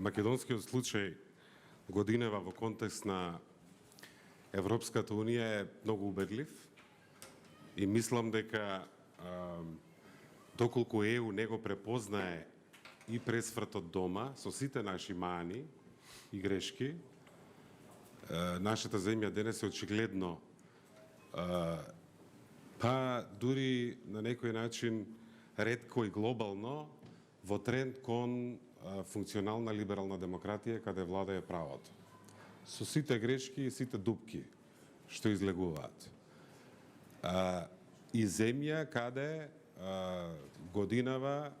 македонскиот случај годинева во контекст на Европската Унија е многу убедлив и мислам дека доколку ЕУ не го препознае и пресвртот дома со сите наши маани и грешки, нашата земја денес е очигледно па дури на некој начин ретко и глобално во тренд кон функционална либерална демократија каде владае правото. Со сите грешки и сите дупки што излегуваат. И земја каде годинава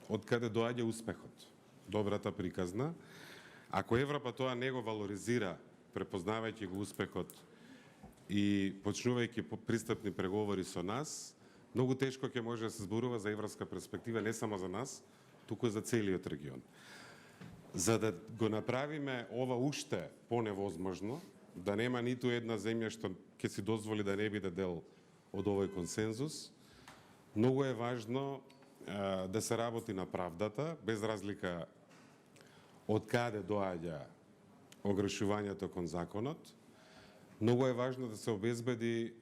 од каде доаѓа успехот, добрата приказна. Ако Европа тоа не го валоризира, препознавајќи го успехот и почнувајќи пристапни преговори со нас, многу тешко ќе може да се зборува за европска перспектива не само за нас, туку и за целиот регион. За да го направиме ова уште поневозможно, да нема ниту една земја што ќе си дозволи да не биде дел од овој консензус, многу е важно да се работи на правдата, без разлика од каде доаѓа огрешувањето кон законот. Многу е важно да се обезбеди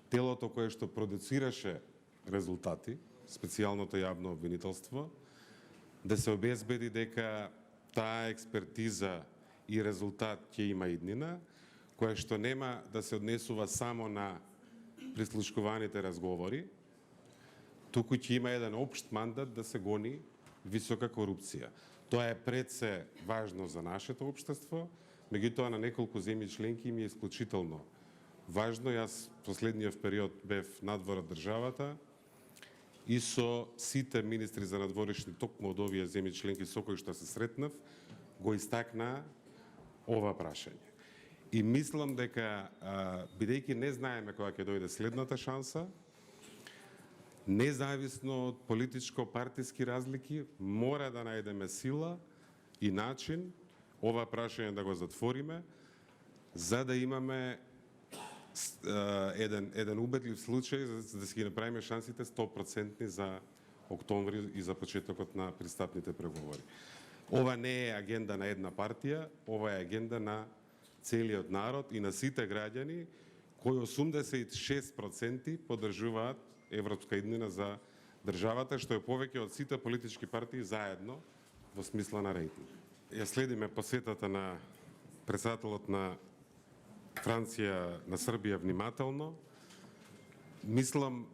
телото кое што продуцираше резултати, специјалното јавно обвинителство, да се обезбеди дека таа експертиза и резултат ќе има иднина, која што нема да се однесува само на прислушкуваните разговори, туку ќе има еден општ мандат да се гони висока корупција. Тоа е пред се важно за нашето општество, меѓутоа на неколку земји членки им е исклучително важно. Јас последниот период бев надвор од државата и со сите министри за надворешни токму од овие земји членки со кои што се сретнав, го истакна ова прашање. И мислам дека, бидејќи не знаеме кога ќе дојде следната шанса, независно од политичко-партиски разлики, мора да најдеме сила и начин ова прашање да го затвориме, за да имаме еден убедлив случај, за да си ги направиме шансите 100% за октомври и за почетокот на пристапните преговори. Ова не е агенда на една партија, ова е агенда на целиот народ и на сите граѓани, кои 86% поддржуваат европска иднина за државата, што е повеќе од сите политички партии заедно во смисла на рейтинг. Ја следиме посетата на претседателот на Франција на Србија внимателно. Мислам,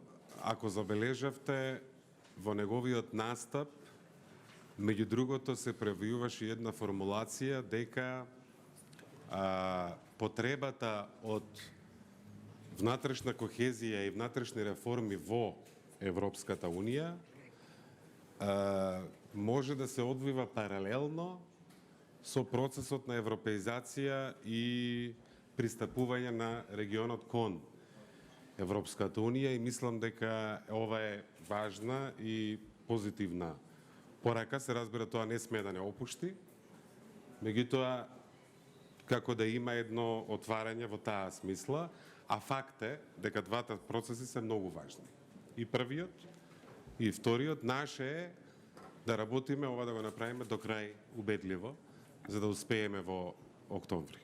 ако забележавте, во неговиот настап, меѓу другото се превиуваше една формулација дека потребата од внатрешна кохезија и внатрешни реформи во Европската Унија може да се одвива паралелно со процесот на европеизација и пристапување на регионот кон Европската Унија, и мислам дека ова е важна и позитивна порака. Се разбира, тоа не сме да не опушти, меѓутоа како да има едно отварање во таа смисла, а факт е дека двата процеси се многу важни. И првиот, и вториот. Наше е да работиме ова да го направиме до крај убедливо, за да успееме во октомври.